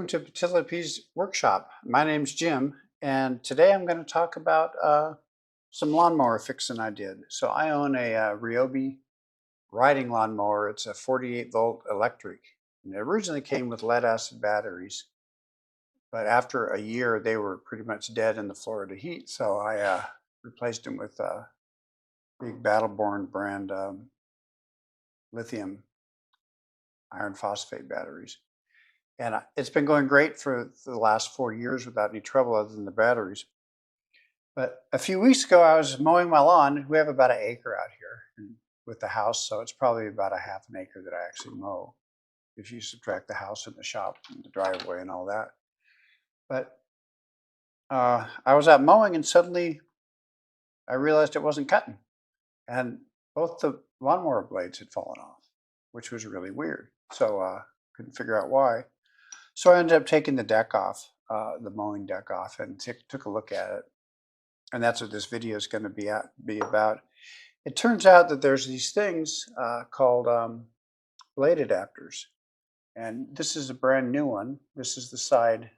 Welcome to Patilla P's workshop. My name's Jim, and today I'm going to talk about some lawnmower fixing I did. So I own a Ryobi riding lawnmower. It's a 48-volt electric, and it originally came with lead-acid batteries, but after a year they were pretty much dead in the Florida heat. So I replaced them with big Battleborn brand lithium iron phosphate batteries. And it's been going great for the last 4 years without any trouble other than the batteries. But a few weeks ago, I was mowing my lawn. We have about an acre out here with the house, so it's probably about a half an acre that I actually mow, if you subtract the house and the shop and the driveway and all that. But I was out mowing, and suddenly I realized it wasn't cutting. And both the lawnmower blades had fallen off, which was really weird. So couldn't figure out why. So I ended up taking the deck off, the mowing deck off, and took a look at it. And that's what this video is going to be about. It turns out that there's these things called blade adapters. And this is a brand new one. This is the side,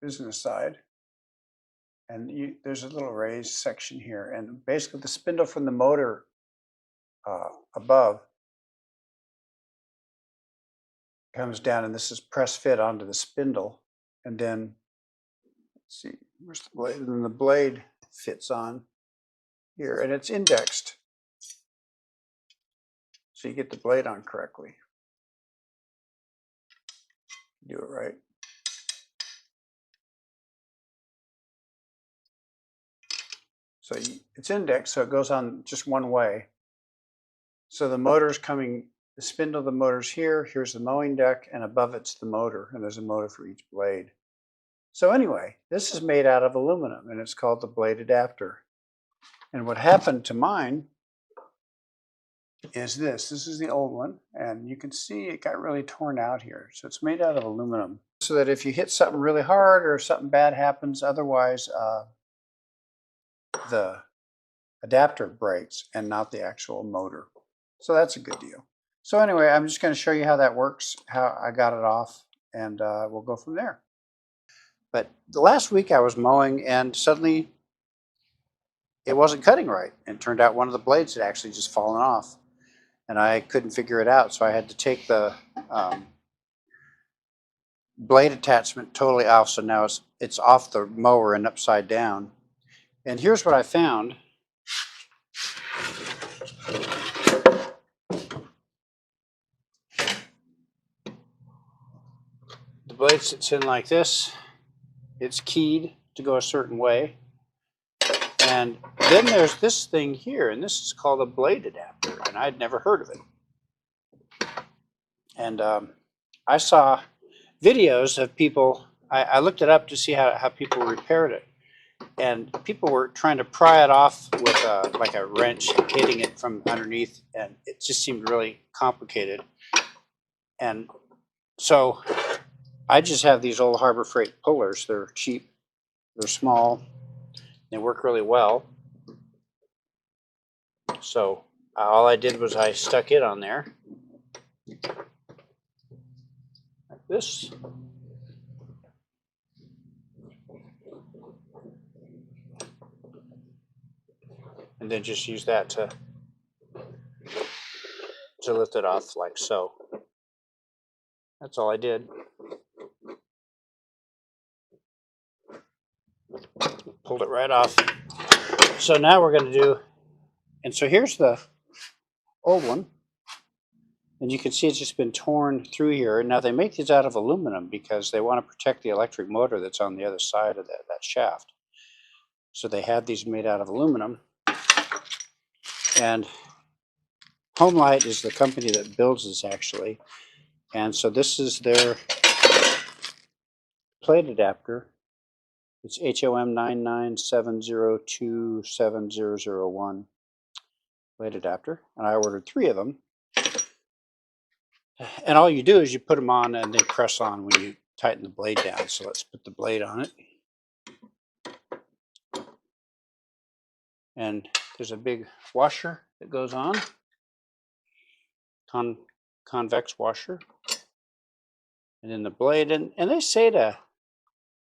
business side. And there's a little raised section here. And basically the spindle from the motor above comes down, and this is press fit onto the spindle, and then let's see, where's the blade? And then the blade fits on here, and it's indexed, so you get the blade on correctly. Do it right. So it's indexed, so it goes on just one way. So the motor's coming. The spindle of the motor's here. Here's the mowing deck, and above it's the motor, and there's a motor for each blade. So anyway, this is made out of aluminum, and it's called the blade adapter. And what happened to mine is this is the old one, and you can see it got really torn out here. So it's made out of aluminum, so that if you hit something really hard or if something bad happens, otherwise the adapter breaks and not the actual motor. So that's a good deal. So anyway, I'm just going to show you how that works, how I got it off, and we'll go from there. But the last week I was mowing, and suddenly it wasn't cutting right. And it turned out one of the blades had actually just fallen off, and I couldn't figure it out. So I had to take the blade attachment totally off. So now it's off the mower and upside down. And here's what I found. The blade sits in like this. It's keyed to go a certain way. And then there's this thing here, and this is called a blade adapter, and I'd never heard of it. And I saw videos of people. I looked it up to see how people repaired it. And people were trying to pry it off with like a wrench, hitting it from underneath, and it just seemed really complicated. And so I just have these old Harbor Freight pullers. They're cheap, they're small, they work really well. So all I did was I stuck it on there like this. And then just use that to lift it off like so. That's all I did. Pulled it right off. So now we're going to do, and so here's the old one. And you can see it's just been torn through here. Now they make these out of aluminum because they want to protect the electric motor that's on the other side of that shaft. So they had these made out of aluminum. And Homelight is the company that builds this actually. And so this is their plate adapter. It's HOM 997027001 plate adapter. And I ordered 3 of them. And all you do is you put them on and they press on when you tighten the blade down. So let's put the blade on it. And there's a big washer that goes on, convex washer. And then the blade, and they say to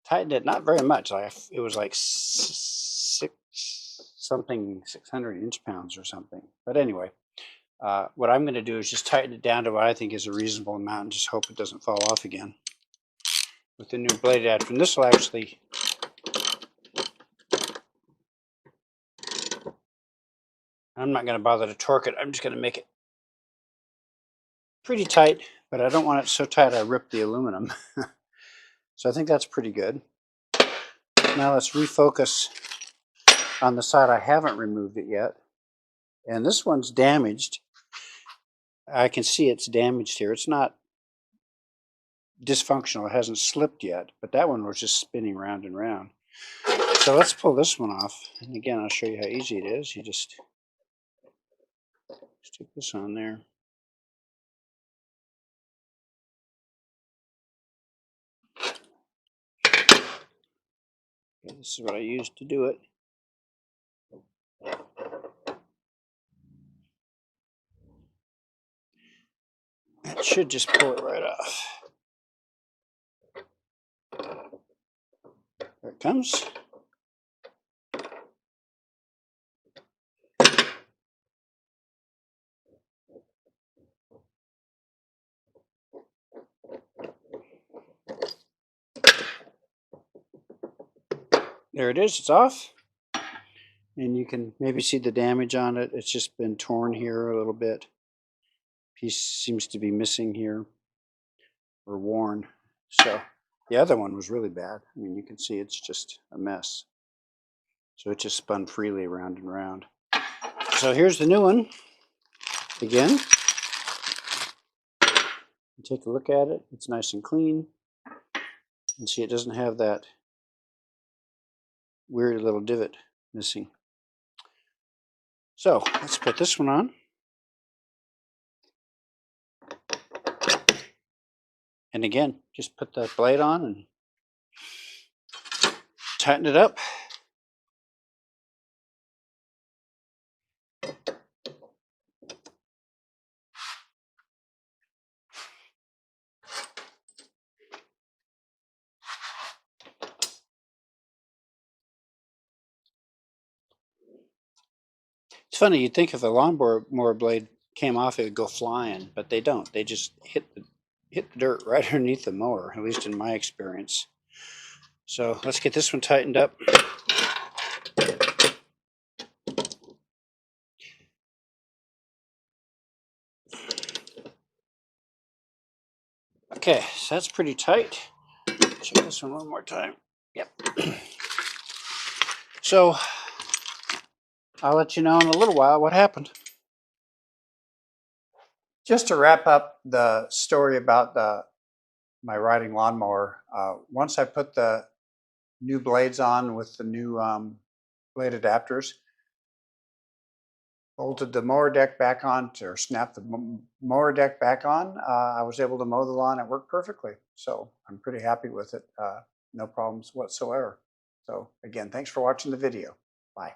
tighten it not very much. It was like 600 inch-pounds or something. But anyway, what I'm going to do is just tighten it down to what I think is a reasonable amount and just hope it doesn't fall off again with the new blade adapter. And this will actually, I'm not going to bother to torque it. I'm just going to make it pretty tight, but I don't want it so tight I rip the aluminum. So I think that's pretty good. Now let's refocus on the side I haven't removed it yet. And this one's damaged. I can see it's damaged here. It's not dysfunctional. It hasn't slipped yet, but that one was just spinning round and round. So let's pull this one off. And again, I'll show you how easy it is. You just stick this on there. Okay, this is what I used to do it. That should just pull it right off. There it comes. There it is, it's off. And you can maybe see the damage on it. It's just been torn here a little bit. Piece seems to be missing here or worn. So the other one was really bad. I mean, you can see it's just a mess. So it just spun freely around and around. So here's the new one. Again, you take a look at it. It's nice and clean. And see, it doesn't have that weird little divot missing. So let's put this one on. And again, just put the blade on and tighten it up. It's funny, you'd think if a lawnmower blade came off, it would go flying, but they don't. They just hit the dirt right underneath the mower, at least in my experience. So let's get this one tightened up. Okay, so that's pretty tight. Check this one more time. Yep. So I'll let you know in a little while what happened. Just to wrap up the story about my riding lawnmower, once I put the new blades on with the new blade adapters, bolted the mower deck back on, or snapped the mower deck back on, I was able to mow the lawn. It worked perfectly. So I'm pretty happy with it. No problems whatsoever. So again, thanks for watching the video. Bye.